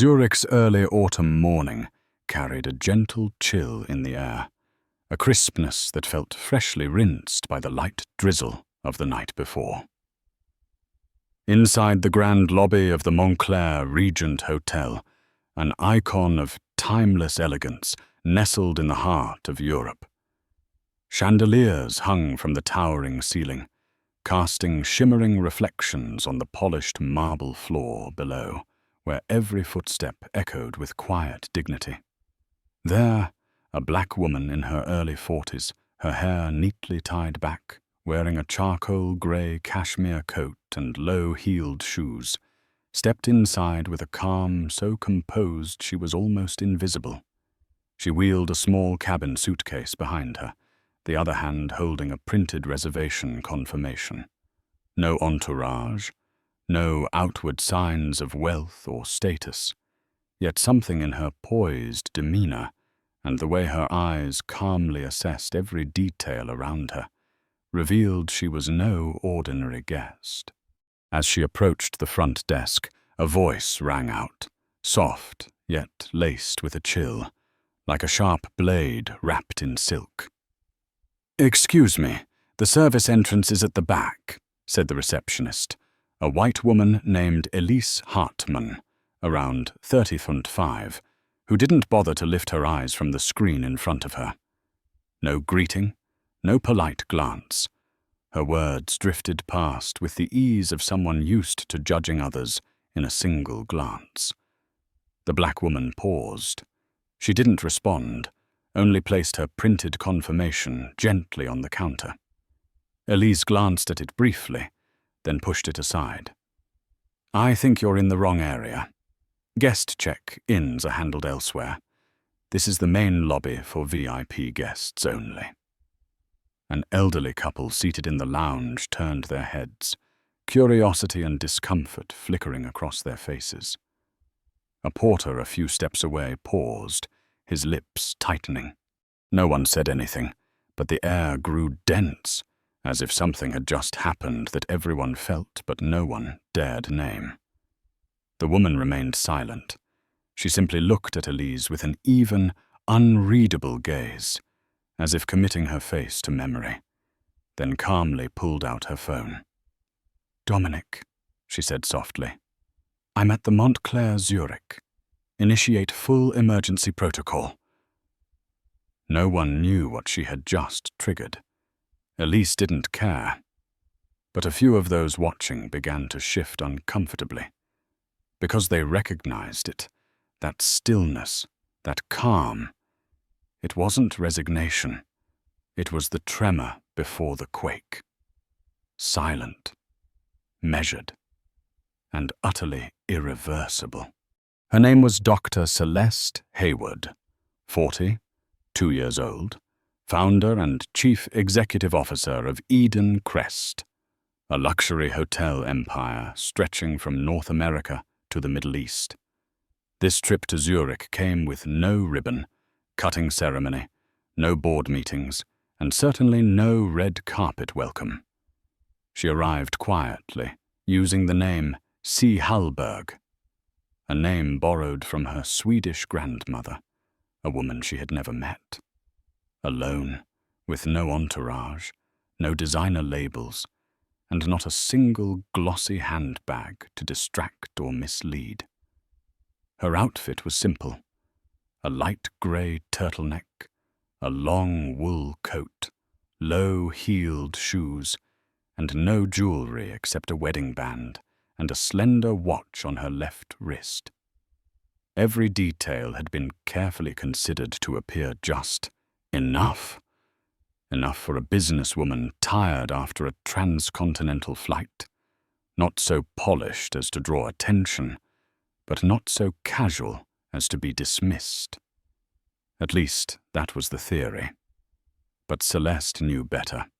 Zurich's early autumn morning carried a gentle chill in the air, a crispness that felt freshly rinsed by the light drizzle of the night before. Inside the grand lobby of the Montclair Regent Hotel, an icon of timeless elegance nestled in the heart of Europe. Chandeliers hung from the towering ceiling, casting shimmering reflections on the polished marble floor below, where every footstep echoed with quiet dignity. There, a black woman in her early 40s, her hair neatly tied back, wearing a charcoal grey cashmere coat and low-heeled shoes, stepped inside with a calm so composed she was almost invisible. She wheeled a small cabin suitcase behind her, the other hand holding a printed reservation confirmation. No entourage, no outward signs of wealth or status, yet something in her poised demeanor and the way her eyes calmly assessed every detail around her revealed she was no ordinary guest. As she approached the front desk, a voice rang out, soft yet laced with a chill, like a sharp blade wrapped in silk. "Excuse me, the service entrance is at the back," said the receptionist, a white woman named Elise Hartmann, around 35, who didn't bother to lift her eyes from the screen in front of her. No greeting, no polite glance. Her words drifted past with the ease of someone used to judging others in a single glance. The black woman paused. She didn't respond, only placed her printed confirmation gently on the counter. Elise glanced at it briefly, then pushed it aside. "I think you're in the wrong area. Guest check-ins are handled elsewhere. This is the main lobby for VIP guests only." An elderly couple seated in the lounge turned their heads, curiosity and discomfort flickering across their faces. A porter a few steps away paused, his lips tightening. No one said anything, but the air grew dense, as if something had just happened that everyone felt but no one dared name. The woman remained silent. She simply looked at Elise with an even, unreadable gaze, as if committing her face to memory, then calmly pulled out her phone. "Dominic," she said softly, "I'm at the Montclair Zurich. Initiate full emergency protocol." No one knew what she had just triggered. Elise didn't care, but a few of those watching began to shift uncomfortably, because they recognized it, that stillness, that calm. It wasn't resignation. It was the tremor before the quake. Silent, measured, and utterly irreversible. Her name was Dr. Celeste Hayward, 40, 2 years old, founder and chief executive officer of Eden Crest, a luxury hotel empire stretching from North America to the Middle East. This trip to Zurich came with no ribbon, cutting ceremony, no board meetings, and certainly no red carpet welcome. She arrived quietly, using the name C. Hallberg, a name borrowed from her Swedish grandmother, a woman she had never met. Alone, with no entourage, no designer labels, and not a single glossy handbag to distract or mislead. Her outfit was simple: a light grey turtleneck, a long wool coat, low-heeled shoes, and no jewelry except a wedding band and a slender watch on her left wrist. Every detail had been carefully considered to appear just enough. Enough for a businesswoman tired after a transcontinental flight. Not so polished as to draw attention, but not so casual as to be dismissed. At least, that was the theory. But Celeste knew better.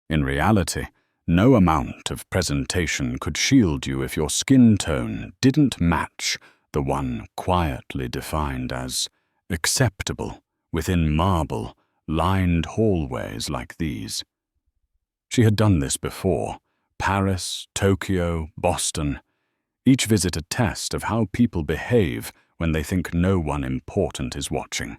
In reality, no amount of presentation could shield you if your skin tone didn't match the one quietly defined as acceptable within marble, lined hallways like these. She had done this before: Paris, Tokyo, Boston. Each visit a test of how people behave when they think no one important is watching.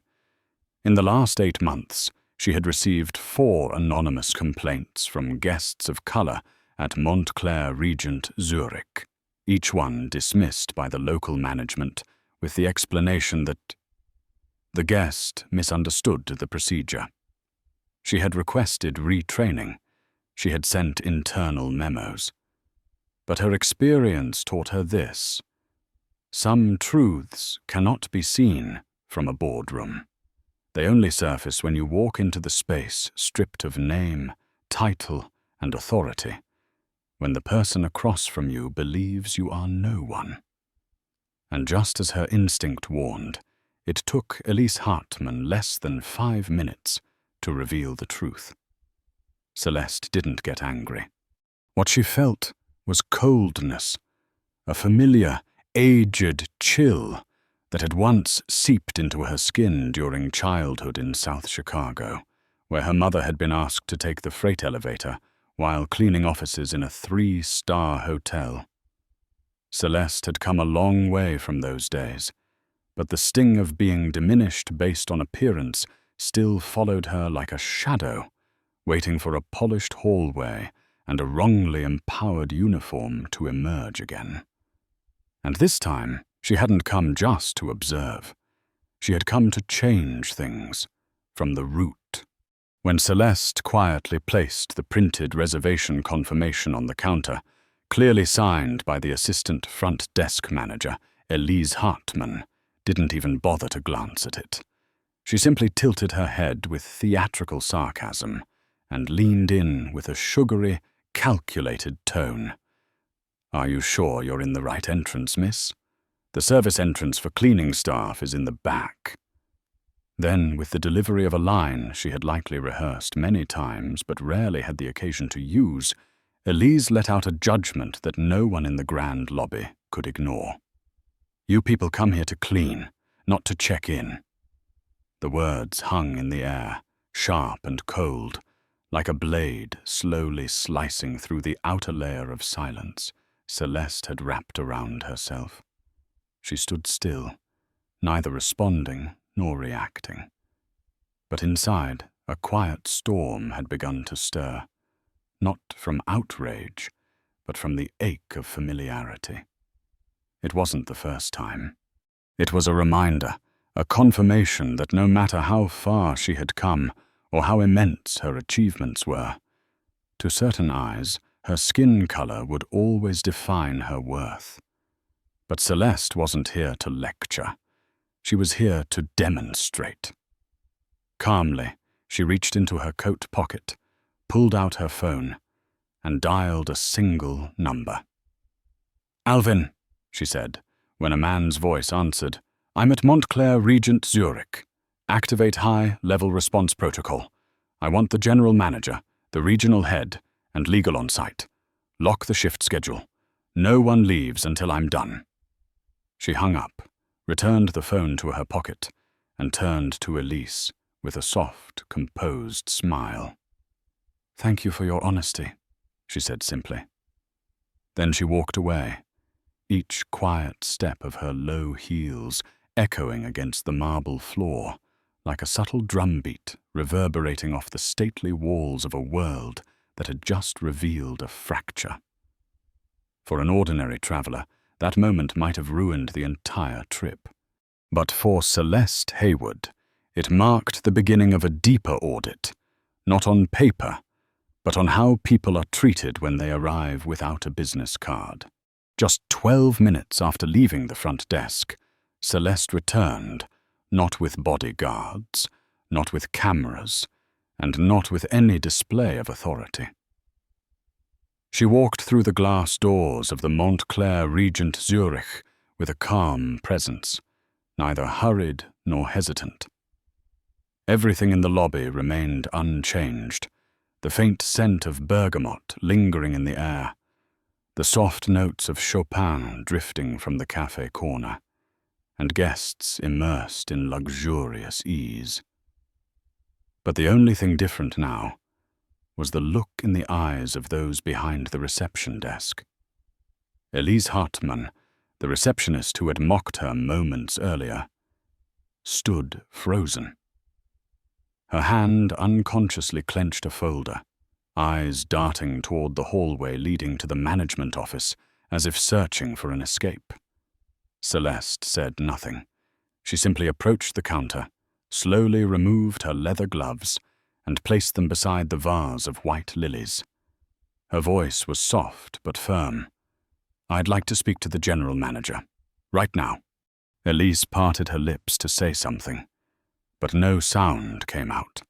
In the last 8 months, she had received 4 anonymous complaints from guests of color at Montclair Regent Zurich, each one dismissed by the local management with the explanation that the guest misunderstood the procedure. She had requested retraining. She had sent internal memos. But her experience taught her this: some truths cannot be seen from a boardroom. They only surface when you walk into the space stripped of name, title, and authority, when the person across from you believes you are no one. And just as her instinct warned, it took Elise Hartmann less than 5 minutes to reveal the truth. Celeste didn't get angry. What she felt was coldness, a familiar, aged chill that had once seeped into her skin during childhood in South Chicago, where her mother had been asked to take the freight elevator while cleaning offices in a 3-star hotel. Celeste had come a long way from those days, but the sting of being diminished based on appearance still followed her like a shadow, waiting for a polished hallway and a wrongly empowered uniform to emerge again. And this time, she hadn't come just to observe. She had come to change things from the root. When Celeste quietly placed the printed reservation confirmation on the counter, clearly signed by the assistant front desk manager, Elise Hartmann, didn't even bother to glance at it. She simply tilted her head with theatrical sarcasm and leaned in with a sugary, calculated tone. "Are you sure you're in the right entrance, miss? The service entrance for cleaning staff is in the back." Then, with the delivery of a line she had likely rehearsed many times but rarely had the occasion to use, Elise let out a judgment that no one in the grand lobby could ignore. "You people come here to clean, not to check in." The words hung in the air, sharp and cold, like a blade slowly slicing through the outer layer of silence Celeste had wrapped around herself. She stood still, neither responding nor reacting. But inside, a quiet storm had begun to stir, not from outrage, but from the ache of familiarity. It wasn't the first time. It was a reminder, a confirmation that no matter how far she had come or how immense her achievements were, to certain eyes, her skin color would always define her worth. But Celeste wasn't here to lecture. She was here to demonstrate. Calmly, she reached into her coat pocket, pulled out her phone, and dialed a single number. "Alvin," she said, when a man's voice answered, "I'm at Montclair Regent Zurich. Activate high-level response protocol. I want the general manager, the regional head, and legal on site. Lock the shift schedule. No one leaves until I'm done." She hung up, returned the phone to her pocket, and turned to Elise with a soft, composed smile. "Thank you for your honesty," she said simply. Then she walked away, each quiet step of her low heels echoing against the marble floor, like a subtle drumbeat reverberating off the stately walls of a world that had just revealed a fracture. For an ordinary traveler, that moment might have ruined the entire trip. But for Celeste Hayward, it marked the beginning of a deeper audit, not on paper, but on how people are treated when they arrive without a business card. Just 12 minutes after leaving the front desk, Celeste returned, not with bodyguards, not with cameras, and not with any display of authority. She walked through the glass doors of the Montclair Regent Zurich with a calm presence, neither hurried nor hesitant. Everything in the lobby remained unchanged, the faint scent of bergamot lingering in the air, the soft notes of Chopin drifting from the cafe corner, and guests immersed in luxurious ease. But the only thing different now was the look in the eyes of those behind the reception desk. Elise Hartmann, The receptionist who had mocked her moments earlier stood frozen. Her hand unconsciously clenched a folder, eyes darting toward the hallway leading to the management office as if searching for an escape. Celeste said nothing. She simply approached the counter, slowly removed her leather gloves, and placed them beside the vase of white lilies. Her voice was soft but firm. "I'd like to speak to the general manager. Right now." Elise parted her lips to say something, but no sound came out.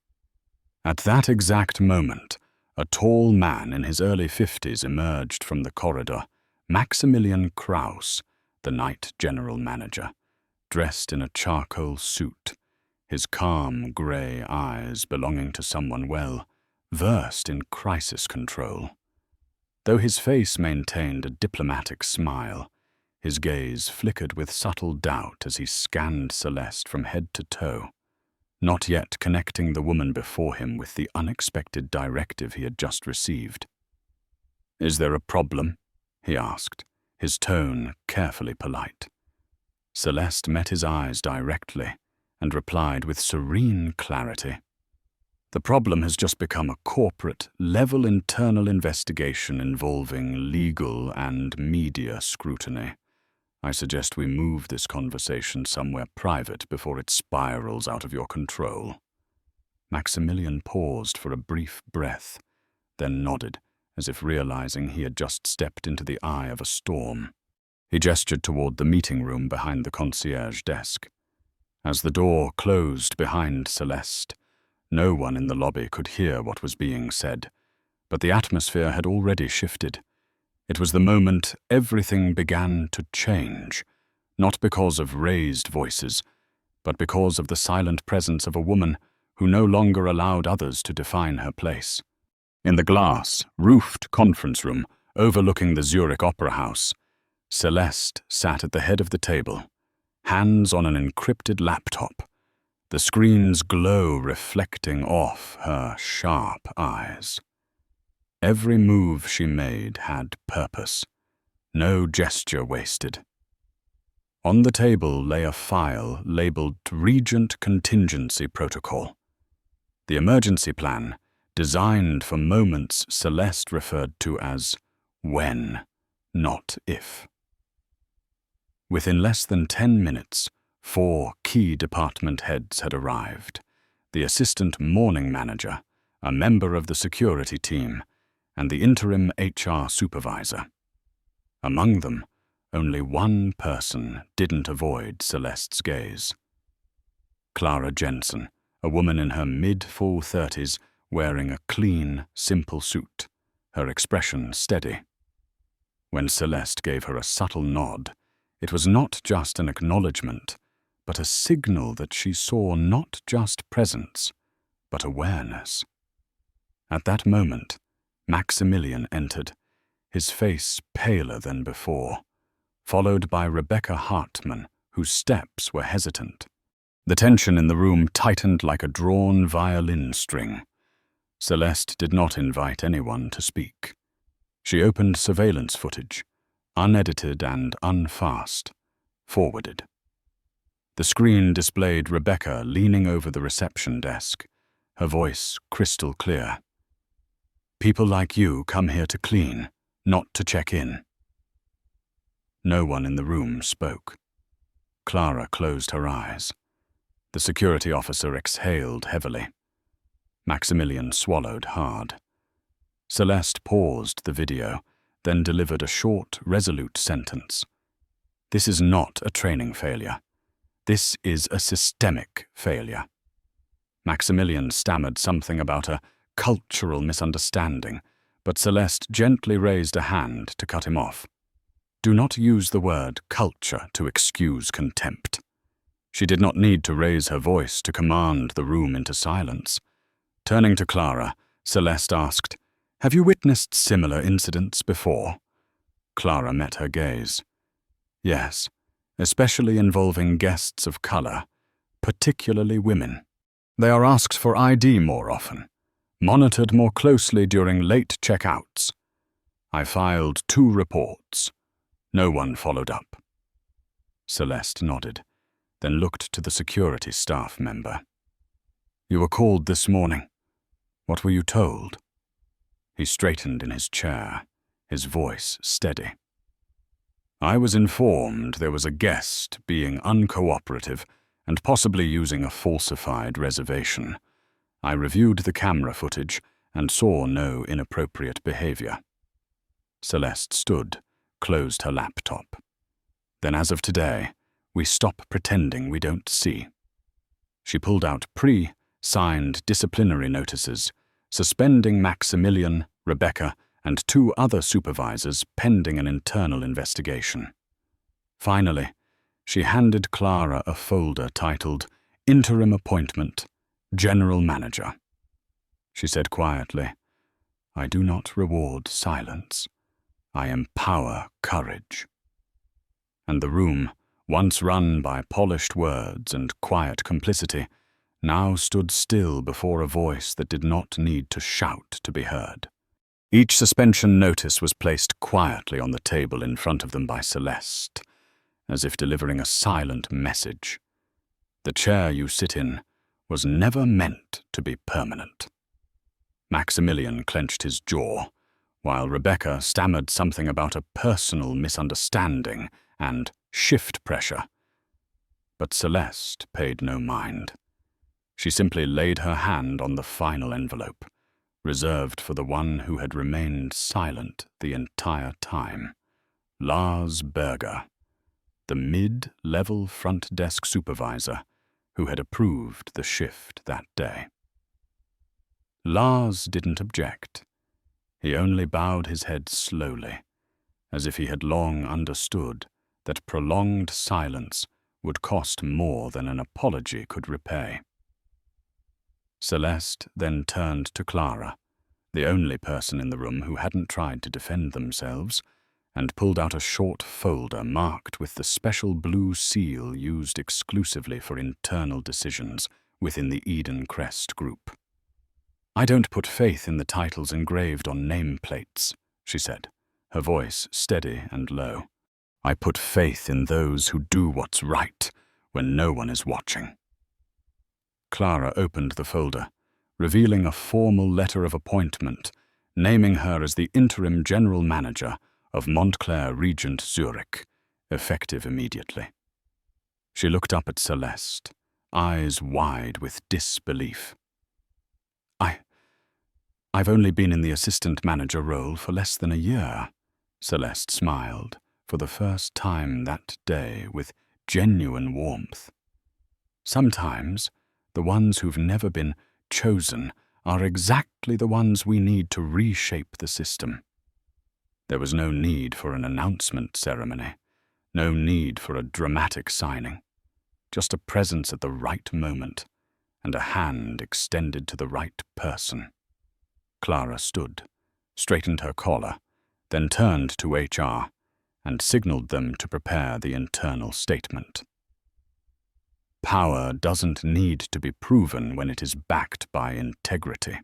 At that exact moment, a tall man in his early 50s emerged from the corridor, Maximilian Krauss, the night general manager, dressed in a charcoal suit, his calm grey eyes belonging to someone well versed in crisis control. Though his face maintained a diplomatic smile, his gaze flickered with subtle doubt as he scanned Celeste from head to toe, not yet connecting the woman before him with the unexpected directive he had just received. "Is there a problem?" he asked, his tone carefully polite. Celeste met his eyes directly and replied with serene clarity. "The problem has just become a corporate-level internal investigation involving legal and media scrutiny. I suggest we move this conversation somewhere private before it spirals out of your control." Maximilian paused for a brief breath, then nodded, as if realizing he had just stepped into the eye of a storm. He gestured toward the meeting room behind the concierge desk. As the door closed behind Celeste, no one in the lobby could hear what was being said, but the atmosphere had already shifted. It was the moment everything began to change, not because of raised voices, but because of the silent presence of a woman who no longer allowed others to define her place. In the glass-roofed conference room overlooking the Zurich Opera House, Celeste sat at the head of the table, hands on an encrypted laptop, the screen's glow reflecting off her sharp eyes. Every move she made had purpose, no gesture wasted. On the table lay a file labeled Regent Contingency Protocol, the emergency plan designed for moments Celeste referred to as when, not if. Within less than 10 minutes, 4 key department heads had arrived: the assistant morning manager, a member of the security team, and the interim HR supervisor. Among them, only one person didn't avoid Celeste's gaze. Clara Jensen, a woman in her mid-full 30s, wearing a clean, simple suit, her expression steady. When Celeste gave her a subtle nod, it was not just an acknowledgement, but a signal that she saw not just presence, but awareness. At that moment, Maximilian entered, his face paler than before, followed by Rebecca Hartmann, whose steps were hesitant. The tension in the room tightened like a drawn violin string. Celeste did not invite anyone to speak. She opened surveillance footage, unedited and unfast, forwarded. The screen displayed Rebecca leaning over the reception desk, her voice crystal clear. "People like you come here to clean, not to check in." No one in the room spoke. Clara closed her eyes. The security officer exhaled heavily. Maximilian swallowed hard. Celeste paused the video, then delivered a short, resolute sentence. "This is not a training failure. This is a systemic failure." Maximilian stammered something about a cultural misunderstanding, but Celeste gently raised a hand to cut him off. "Do not use the word culture to excuse contempt." She did not need to raise her voice to command the room into silence. Turning to Clara, Celeste asked, "Have you witnessed similar incidents before?" Clara met her gaze. "Yes, especially involving guests of color, particularly women. They are asked for ID more often, monitored more closely during late checkouts. I filed 2 reports. No one followed up. Celeste nodded, then looked to the security staff member. "You were called this morning. What were you told?" He straightened in his chair, his voice steady. "I was informed there was a guest being uncooperative and possibly using a falsified reservation. I reviewed the camera footage and saw no inappropriate behavior." Celeste stood, closed her laptop. "Then as of today, we stop pretending we don't see." She pulled out pre-signed disciplinary notices, suspending Maximilian, Rebecca, and 2 other supervisors pending an internal investigation. Finally, she handed Clara a folder titled Interim Appointment, General Manager. She said quietly, "I do not reward silence. I empower courage." And the room, once run by polished words and quiet complicity, now stood still before a voice that did not need to shout to be heard. Each suspension notice was placed quietly on the table in front of them by Celeste, as if delivering a silent message. The chair you sit in was never meant to be permanent. Maximilian clenched his jaw, while Rebecca stammered something about a personal misunderstanding and shift pressure. But Celeste paid no mind. She simply laid her hand on the final envelope, reserved for the one who had remained silent the entire time. Lars Berger, the mid-level front desk supervisor who had approved the shift that day. Lars didn't object. He only bowed his head slowly, as if he had long understood that prolonged silence would cost more than an apology could repay. Celeste then turned to Clara, the only person in the room who hadn't tried to defend themselves, and pulled out a short folder marked with the special blue seal used exclusively for internal decisions within the Eden Crest group. "I don't put faith in the titles engraved on nameplates," she said, her voice steady and low. "I put faith in those who do what's right when no one is watching." Clara opened the folder, revealing a formal letter of appointment, naming her as the interim general manager of Montclair Regent Zurich, effective immediately. She looked up at Celeste, eyes wide with disbelief. I've only been in the assistant manager role for less than a year," Celeste smiled, for the first time that day with genuine warmth. "Sometimes the ones who've never been chosen are exactly the ones we need to reshape the system." There was no need for an announcement ceremony, no need for a dramatic signing, just a presence at the right moment and a hand extended to the right person. Clara stood, straightened her collar, then turned to HR and signaled them to prepare the internal statement. Power doesn't need to be proven when it is backed by integrity.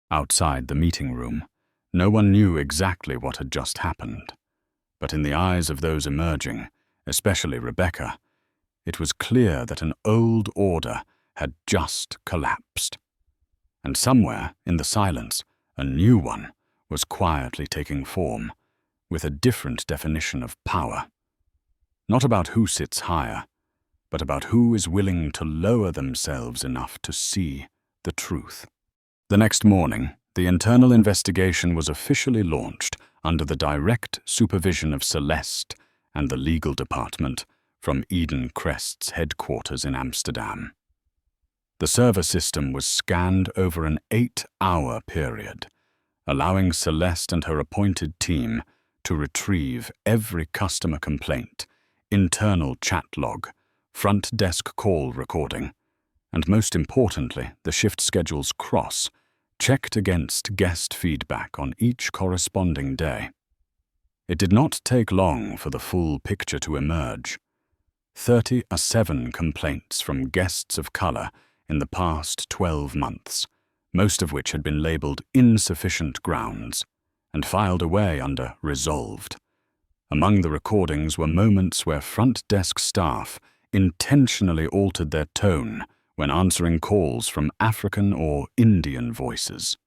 Outside the meeting room, no one knew exactly what had just happened, but in the eyes of those emerging, especially Rebecca, it was clear that an old order had just collapsed. And somewhere, in the silence, a new one was quietly taking form, with a different definition of power. Not about who sits higher, but about who is willing to lower themselves enough to see the truth. The next morning, the internal investigation was officially launched under the direct supervision of Celeste and the legal department from Eden Crest's headquarters in Amsterdam. The server system was scanned over an 8-hour period, allowing Celeste and her appointed team to retrieve every customer complaint, internal chat log, front desk call recording, and most importantly, the shift schedule's cross, checked against guest feedback on each corresponding day. It did not take long for the full picture to emerge. 37 complaints from guests of color in the past 12 months, most of which had been labeled insufficient grounds and filed away under resolved. Among the recordings were moments where front desk staff intentionally altered their tone when answering calls from African or Indian voices.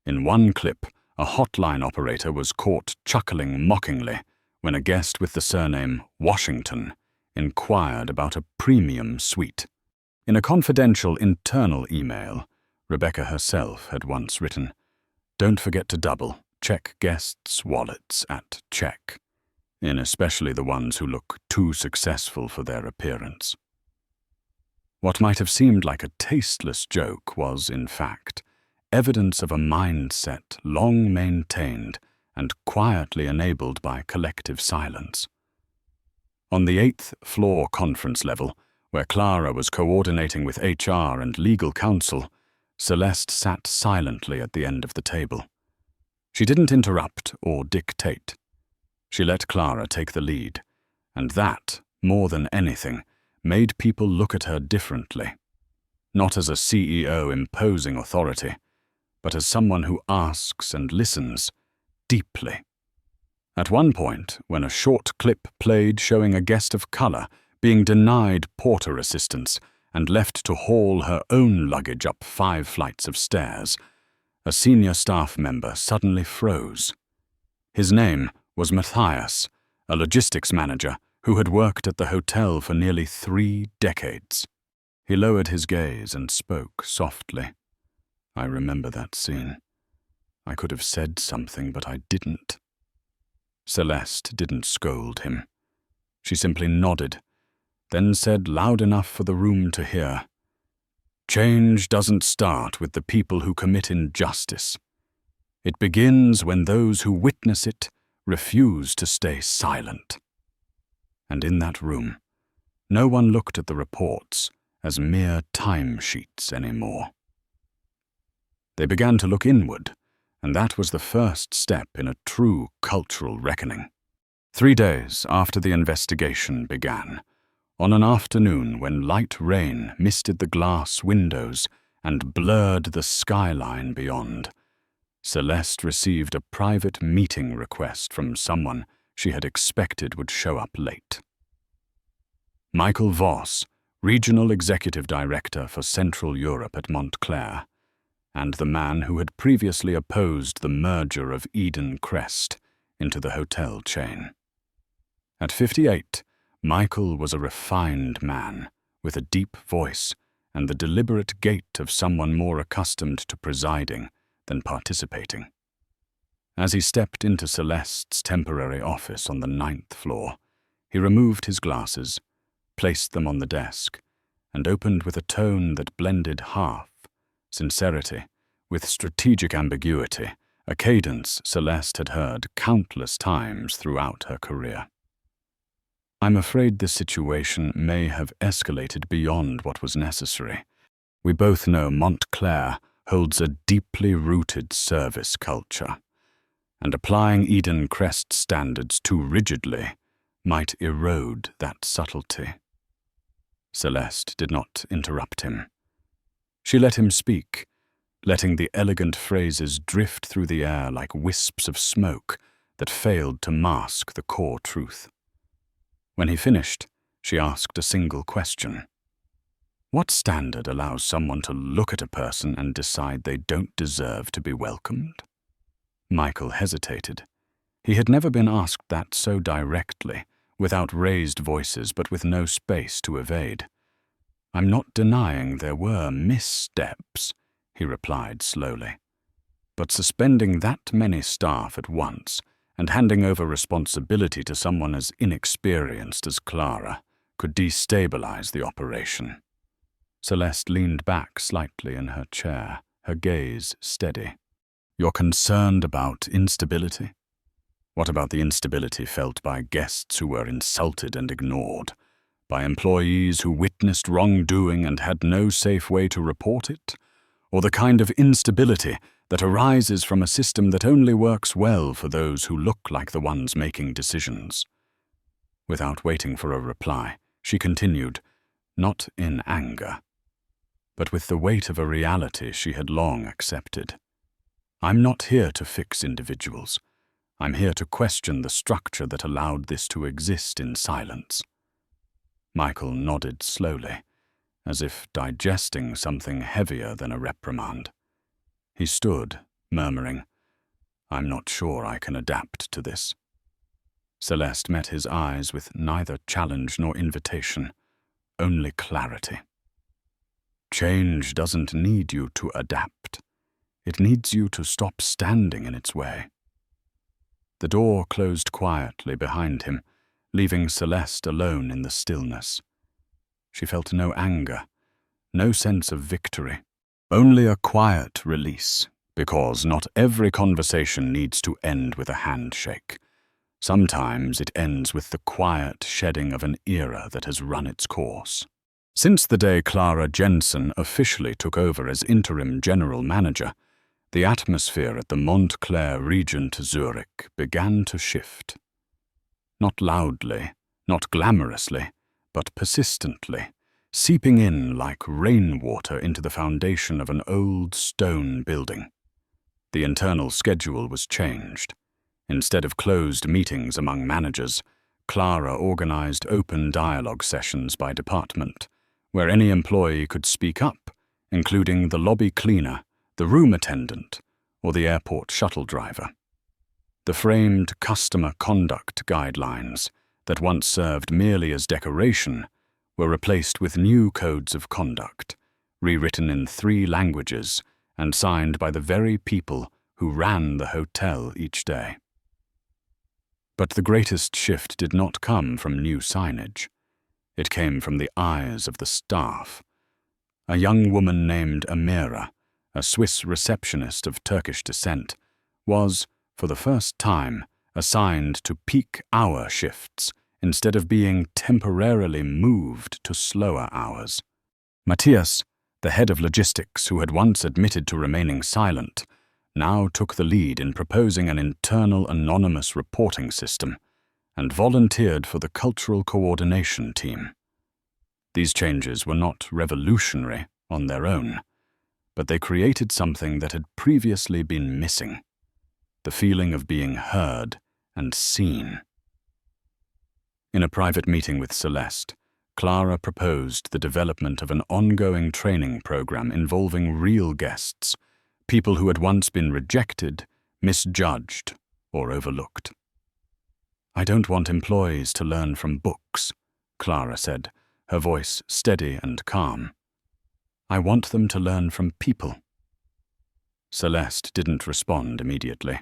In one clip, a hotline operator was caught chuckling mockingly when a guest with the surname Washington inquired about a premium suite. In a confidential internal email, Rebecca herself had once written, "Don't forget to double-check guests' wallets at check, in especially the ones who look too successful for their appearance." What might have seemed like a tasteless joke was, in fact, evidence of a mindset long maintained and quietly enabled by collective silence. On the 8th floor conference level, where Clara was coordinating with HR and legal counsel, Celeste sat silently at the end of the table. She didn't interrupt or dictate. She let Clara take the lead, and that, more than anything, made people look at her differently. Not as a CEO imposing authority, but as someone who asks and listens deeply. At one point, when a short clip played showing a guest of color being denied porter assistance and left to haul her own luggage up 5 flights of stairs, a senior staff member suddenly froze. His name was Matthias, a logistics manager who had worked at the hotel for nearly 3 decades. He lowered his gaze and spoke softly. "I remember that scene. I could have said something, but I didn't." Celeste didn't scold him. She simply nodded, then said loud enough for the room to hear, "Change doesn't start with the people who commit injustice. It begins when those who witness it refuse to stay silent." And in that room, no one looked at the reports as mere timesheets anymore. They began to look inward, and that was the first step in a true cultural reckoning. 3 days after the investigation began, on an afternoon when light rain misted the glass windows and blurred the skyline beyond, Celeste received a private meeting request from someone she had expected would show up late. Michael Voss, Regional Executive Director for Central Europe at Montclair, and the man who had previously opposed the merger of Eden Crest into the hotel chain. At 58, Michael was a refined man with a deep voice and the deliberate gait of someone more accustomed to presiding than participating. As he stepped into Celeste's temporary office on the 9th floor, he removed his glasses, placed them on the desk, and opened with a tone that blended half sincerity with strategic ambiguity, a cadence Celeste had heard countless times throughout her career. "I'm afraid this situation may have escalated beyond what was necessary. We both know Montclair holds a deeply rooted service culture, and applying Eden Crest standards too rigidly might erode that subtlety." Celeste did not interrupt him. She let him speak, letting the elegant phrases drift through the air like wisps of smoke that failed to mask the core truth. When he finished, she asked a single question. What standard allows someone to look at a person and decide they don't deserve to be welcomed? Michael hesitated. He had never been asked that so directly, without raised voices but with no space to evade. "I'm not denying there were missteps," he replied slowly. "But suspending that many staff at once and handing over responsibility to someone as inexperienced as Clara could destabilize the operation." Celeste leaned back slightly in her chair, her gaze steady. "You're concerned about instability? What about the instability felt by guests who were insulted and ignored? By employees who witnessed wrongdoing and had no safe way to report it? Or the kind of instability that arises from a system that only works well for those who look like the ones making decisions?" Without waiting for a reply, she continued, not in anger, but with the weight of a reality she had long accepted. "I'm not here to fix individuals. I'm here to question the structure that allowed this to exist in silence." Michael nodded slowly, as if digesting something heavier than a reprimand. He stood, murmuring, "I'm not sure I can adapt to this." Celeste met his eyes with neither challenge nor invitation, only clarity. Change doesn't need you to adapt. It needs you to stop standing in its way. The door closed quietly behind him, leaving Celeste alone in the stillness. She felt no anger, no sense of victory, only a quiet release, because not every conversation needs to end with a handshake. Sometimes it ends with the quiet shedding of an era that has run its course. Since the day Clara Jensen officially took over as interim general manager, the atmosphere at the Montclair Regent Zurich began to shift. Not loudly, not glamorously, but persistently, seeping in like rainwater into the foundation of an old stone building. The internal schedule was changed. Instead of closed meetings among managers, Clara organized open dialogue sessions by department, where any employee could speak up, including the lobby cleaner, the room attendant, or the airport shuttle driver. The framed customer conduct guidelines that once served merely as decoration were replaced with new codes of conduct, rewritten in 3 languages and signed by the very people who ran the hotel each day. But the greatest shift did not come from new signage. It came from the eyes of the staff. A young woman named Amira, a Swiss receptionist of Turkish descent, was, for the first time, assigned to peak hour shifts instead of being temporarily moved to slower hours. Matthias, the head of logistics who had once admitted to remaining silent, now took the lead in proposing an internal anonymous reporting system and volunteered for the cultural coordination team. These changes were not revolutionary on their own, but they created something that had previously been missing: the feeling of being heard and seen. In a private meeting with Celeste, Clara proposed the development of an ongoing training program involving real guests, people who had once been rejected, misjudged, or overlooked. "I don't want employees to learn from books," Clara said, her voice steady and calm. "I want them to learn from people." Celeste didn't respond immediately.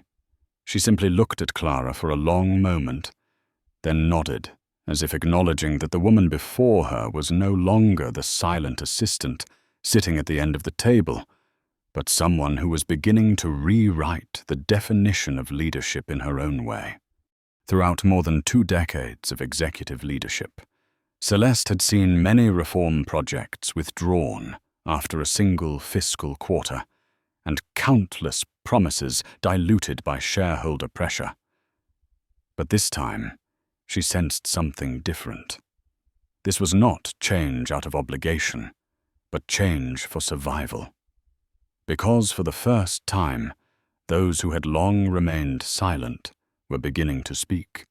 She simply looked at Clara for a long moment, then nodded, as if acknowledging that the woman before her was no longer the silent assistant sitting at the end of the table, but someone who was beginning to rewrite the definition of leadership in her own way. Throughout more than 2 decades of executive leadership, Celeste had seen many reform projects withdrawn after a single fiscal quarter, and countless promises diluted by shareholder pressure. But this time, she sensed something different. This was not change out of obligation, but change for survival. Because for the first time, those who had long remained silent were beginning to speak,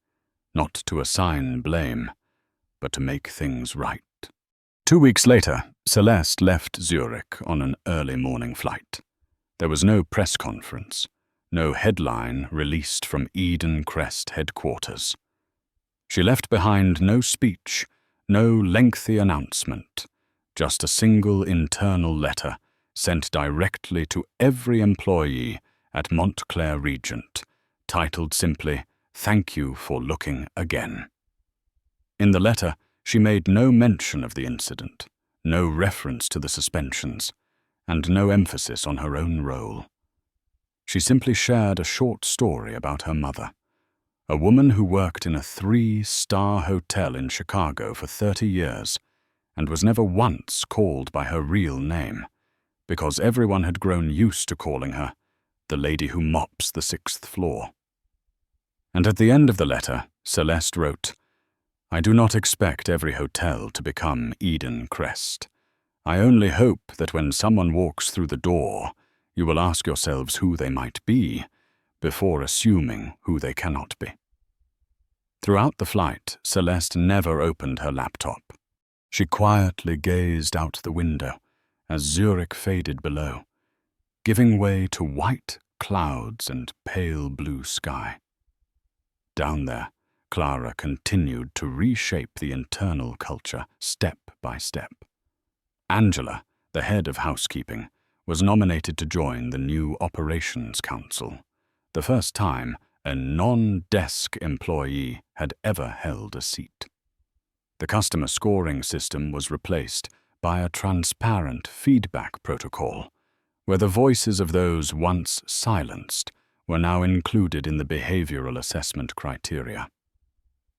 not to assign blame, but to make things right. 2 weeks later, Celeste left Zurich on an early morning flight. There was no press conference, no headline released from Eden Crest headquarters. She left behind no speech, no lengthy announcement, just a single internal letter sent directly to every employee at Montclair Regent, titled simply, "Thank you for looking again." In the letter, she made no mention of the incident, no reference to the suspensions, and no emphasis on her own role. She simply shared a short story about her mother, a woman who worked in a 3-star hotel in Chicago for 30 years and was never once called by her real name, because everyone had grown used to calling her the lady who mops the 6th floor. And at the end of the letter, Celeste wrote, "I do not expect every hotel to become Eden Crest. I only hope that when someone walks through the door, you will ask yourselves who they might be, before assuming who they cannot be. Throughout the flight, Celeste never opened her laptop. She quietly gazed out the window as Zurich faded below, giving way to white clouds and pale blue sky. Down there, Clara continued to reshape the internal culture step by step. Angela, the head of housekeeping, was nominated to join the new Operations Council, the first time a non-desk employee had ever held a seat. The customer scoring system was replaced by a transparent feedback protocol, where the voices of those once silenced were now included in the behavioral assessment criteria.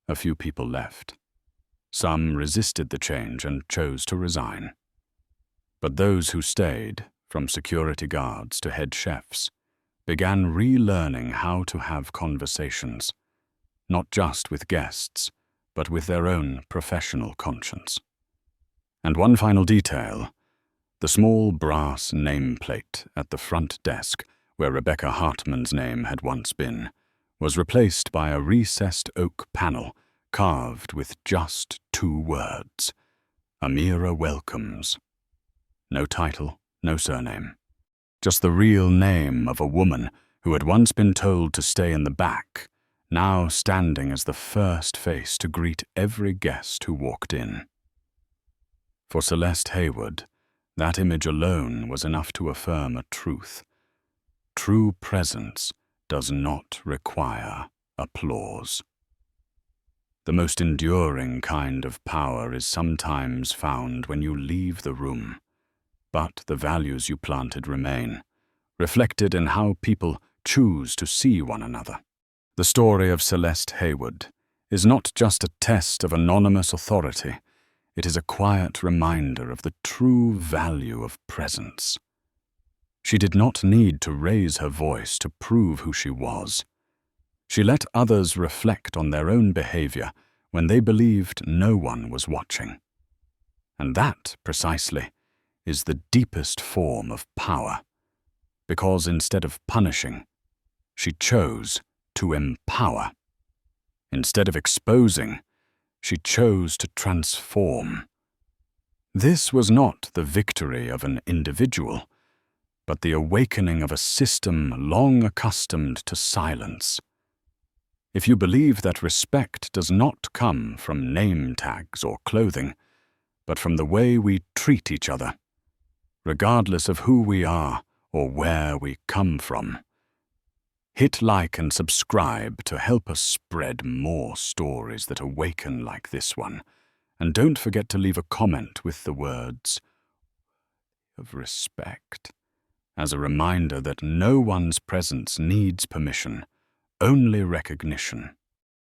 A few people left. Some resisted the change and chose to resign. But those who stayed, from security guards to head chefs, began relearning how to have conversations, not just with guests, but with their own professional conscience. And one final detail, the small brass nameplate at the front desk, where Rebecca Hartman's name had once been, was replaced by a recessed oak panel carved with just 2 words: Amira welcomes. No title, no surname. Just the real name of a woman who had once been told to stay in the back, now standing as the first face to greet every guest who walked in. For Celeste Hayward, that image alone was enough to affirm a truth. True presence does not require applause. The most enduring kind of power is sometimes found when you leave the room, but the values you planted remain, reflected in how people choose to see one another. The story of Celeste Hayward is not just a test of anonymous authority, it is a quiet reminder of the true value of presence. She did not need to raise her voice to prove who she was. She let others reflect on their own behavior when they believed no one was watching. And that, precisely, is the deepest form of power, because instead of punishing, she chose to empower. Instead of exposing, she chose to transform. This was not the victory of an individual, but the awakening of a system long accustomed to silence. If you believe that respect does not come from name tags or clothing, but from the way we treat each other, regardless of who we are or where we come from, hit like and subscribe to help us spread more stories that awaken like this one. And don't forget to leave a comment with the words of respect, as a reminder that no one's presence needs permission, only recognition.